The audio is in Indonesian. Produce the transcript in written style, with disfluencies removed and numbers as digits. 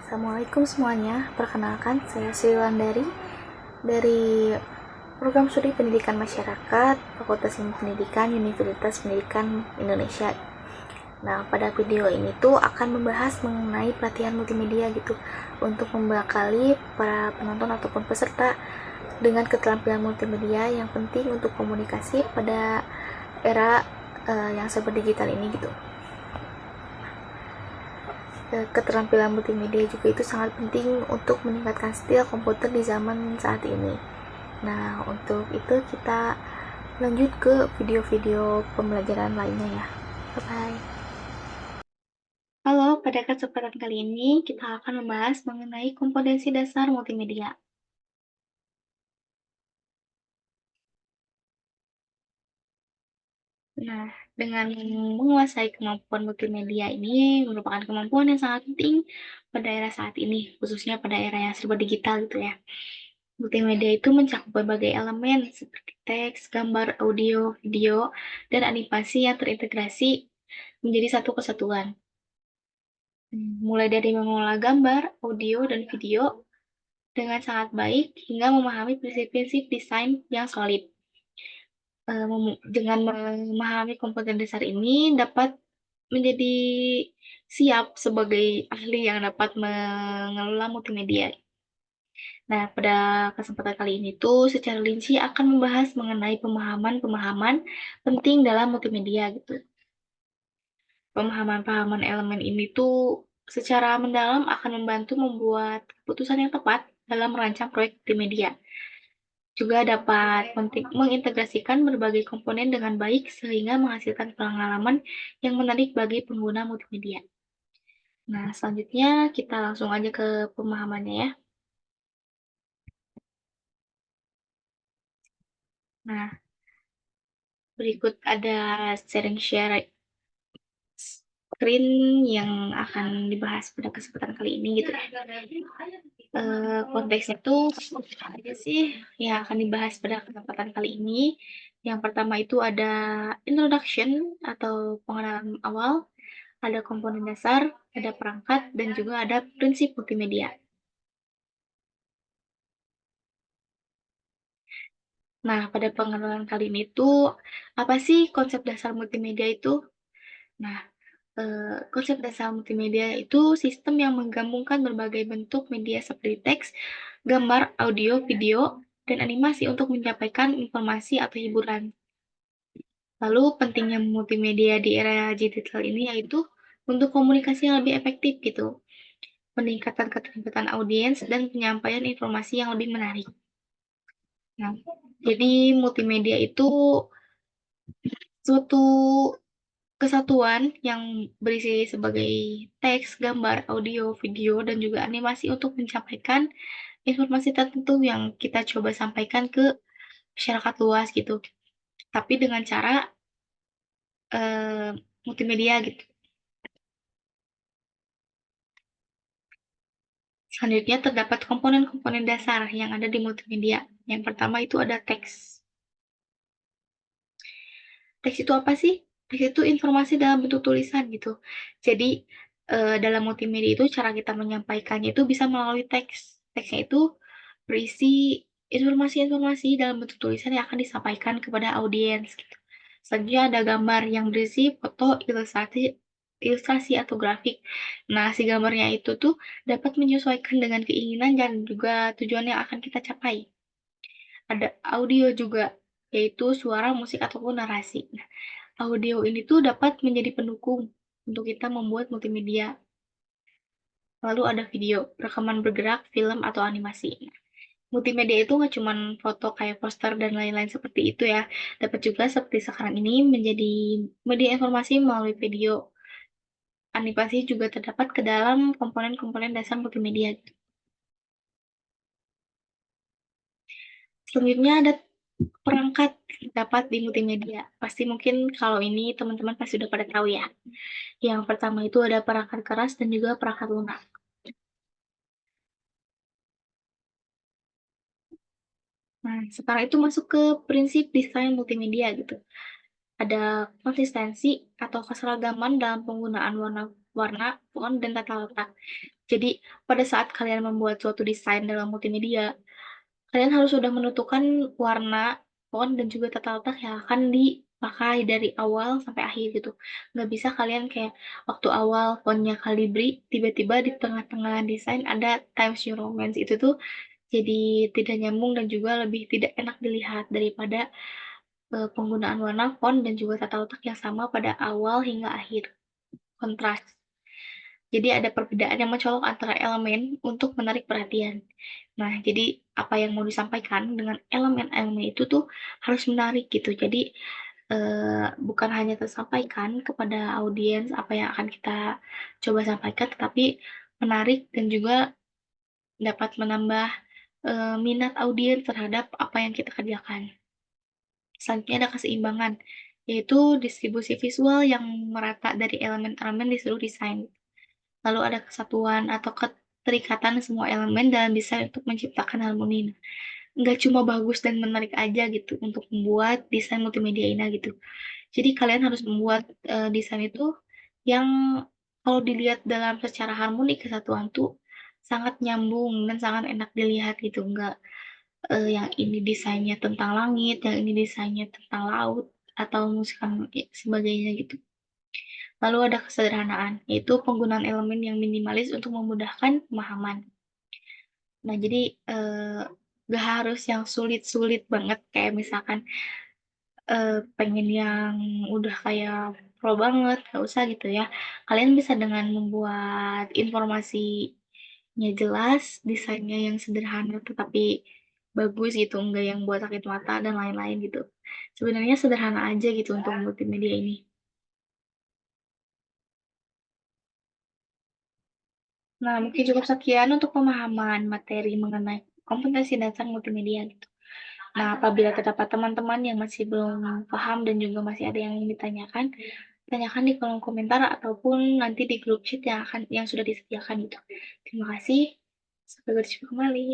Assalamualaikum semuanya, perkenalkan saya Sri Wulandari dari Program Studi Pendidikan Masyarakat Fakultas Ilmu Pendidikan Universitas Pendidikan Indonesia. Nah, pada video ini tuh akan membahas mengenai pelatihan multimedia gitu untuk membekali para penonton ataupun peserta dengan keterampilan multimedia yang penting untuk komunikasi pada era yang serba digital ini gitu. Keterampilan multimedia juga itu sangat penting untuk meningkatkan skill komputer di zaman saat ini. Nah, untuk itu kita lanjut ke video-video pembelajaran lainnya ya. Bye-bye. Halo, pada kesempatan kali ini kita akan membahas mengenai kompetensi dasar multimedia. Nah, dengan menguasai kemampuan multimedia ini merupakan kemampuan yang sangat penting pada era saat ini, khususnya pada era yang serba digital gitu ya. Multimedia itu mencakup berbagai elemen seperti teks, gambar, audio, video, dan animasi yang terintegrasi menjadi satu kesatuan. Mulai dari mengolah gambar, audio, dan video dengan sangat baik hingga memahami prinsip-prinsip desain yang solid. Dengan memahami komponen dasar ini dapat menjadi siap sebagai ahli yang dapat mengelola multimedia. Nah, pada kesempatan kali ini tuh secara rinci akan membahas mengenai pemahaman-pemahaman penting dalam multimedia gitu. Pemahaman-pemahaman elemen ini tuh secara mendalam akan membantu membuat keputusan yang tepat dalam merancang proyek multimedia. Juga dapat mengintegrasikan berbagai komponen dengan baik sehingga menghasilkan pengalaman yang menarik bagi pengguna multimedia. Nah, selanjutnya kita langsung aja ke pemahamannya ya. Nah, berikut ada sharing share screen yang akan dibahas pada kesempatan kali ini gitu ya. Konteksnya tuh apa aja sih yang akan dibahas pada kesempatan kali ini. Yang pertama itu ada introduction atau pengenalan awal, ada komponen dasar, ada perangkat, dan juga ada prinsip multimedia. Nah, pada pengenalan kali ini tuh apa sih konsep dasar multimedia itu? Nah, konsep dasar multimedia itu sistem yang menggabungkan berbagai bentuk media seperti teks, gambar, audio, video, dan animasi untuk menyampaikan informasi atau hiburan. Lalu pentingnya multimedia di era digital ini yaitu untuk komunikasi yang lebih efektif gitu, peningkatan keterlibatan audiens, dan penyampaian informasi yang lebih menarik. Nah, jadi multimedia itu suatu kesatuan yang berisi sebagai teks, gambar, audio, video, dan juga animasi untuk menyampaikan informasi tertentu yang kita coba sampaikan ke masyarakat luas gitu. Tapi dengan cara multimedia gitu. Selanjutnya terdapat komponen-komponen dasar yang ada di multimedia. Yang pertama itu ada teks. Teks itu apa sih? Teks itu informasi dalam bentuk tulisan gitu. Jadi dalam multimedia itu cara kita menyampaikannya itu bisa melalui teks. Teksnya itu berisi informasi-informasi dalam bentuk tulisan yang akan disampaikan kepada audiens gitu. Selanjutnya ada gambar yang berisi foto, ilustrasi atau grafik. Nah, si gambarnya itu tuh dapat menyesuaikan dengan keinginan dan juga tujuan yang akan kita capai. Ada audio juga, yaitu suara, musik, ataupun narasi. Nah, audio ini tuh dapat menjadi pendukung untuk kita membuat multimedia. Lalu ada video, rekaman bergerak, film, atau animasi. Multimedia itu nggak cuma foto kayak poster dan lain-lain seperti itu ya. Dapat juga seperti sekarang ini menjadi media informasi melalui video. Animasi juga terdapat ke dalam komponen-komponen dasar multimedia. Selanjutnya ada perangkat dapat di multimedia. Pasti mungkin kalau ini teman-teman pasti udah pada tahu ya. Yang pertama itu ada perangkat keras dan juga perangkat lunak. Nah, sekarang itu masuk ke prinsip desain multimedia gitu. ada konsistensi atau keseragaman dalam penggunaan warna, font, dan tata letak. Jadi, pada saat kalian membuat suatu desain dalam multimedia, kalian harus sudah menentukan warna, font, dan juga tata letak yang akan dipakai dari awal sampai akhir gitu. Nggak bisa kalian kayak waktu awal fontnya Calibri, tiba-tiba di tengah-tengah desain ada Times New Roman. Itu tuh jadi tidak nyambung dan juga lebih tidak enak dilihat daripada penggunaan warna, font, dan juga tata letak yang sama pada awal hingga akhir. Kontras. Jadi ada perbedaan yang mencolok antara elemen untuk menarik perhatian. Nah, jadi apa yang mau disampaikan dengan elemen-elemen itu tuh harus menarik gitu. Jadi bukan hanya tersampaikan kepada audiens apa yang akan kita coba sampaikan, tetapi menarik dan juga dapat menambah minat audiens terhadap apa yang kita kerjakan. Selanjutnya ada keseimbangan, yaitu distribusi visual yang merata dari elemen-elemen di seluruh desain. Lalu ada kesatuan atau keterikatan semua elemen dalam desain untuk menciptakan harmoni. Nggak cuma bagus dan menarik aja gitu untuk membuat desain multimedia ini gitu. Jadi kalian harus membuat desain itu yang kalau dilihat dalam secara harmoni kesatuan tuh sangat nyambung dan sangat enak dilihat gitu. Nggak yang ini desainnya tentang langit, yang ini desainnya tentang laut atau musik sebagainya gitu. Lalu ada kesederhanaan, yaitu penggunaan elemen yang minimalis untuk memudahkan pemahaman. Nah, jadi gak harus yang sulit-sulit banget, kayak misalkan pengen yang udah kayak pro banget, gak usah gitu ya. Kalian bisa dengan membuat informasinya jelas, desainnya yang sederhana tetapi bagus gitu, enggak yang buat sakit mata dan lain-lain gitu. Sebenarnya sederhana aja gitu untuk multimedia ini. Nah, mungkin cukup sekian untuk pemahaman materi mengenai kompetensi dasar multimedia gitu. Nah, apabila terdapat teman-teman yang masih belum paham dan juga masih ada yang ingin ditanyakan, tanyakan di kolom komentar ataupun nanti di grup chat yang sudah disediakan itu. Terima kasih. Sampai berjumpa kembali.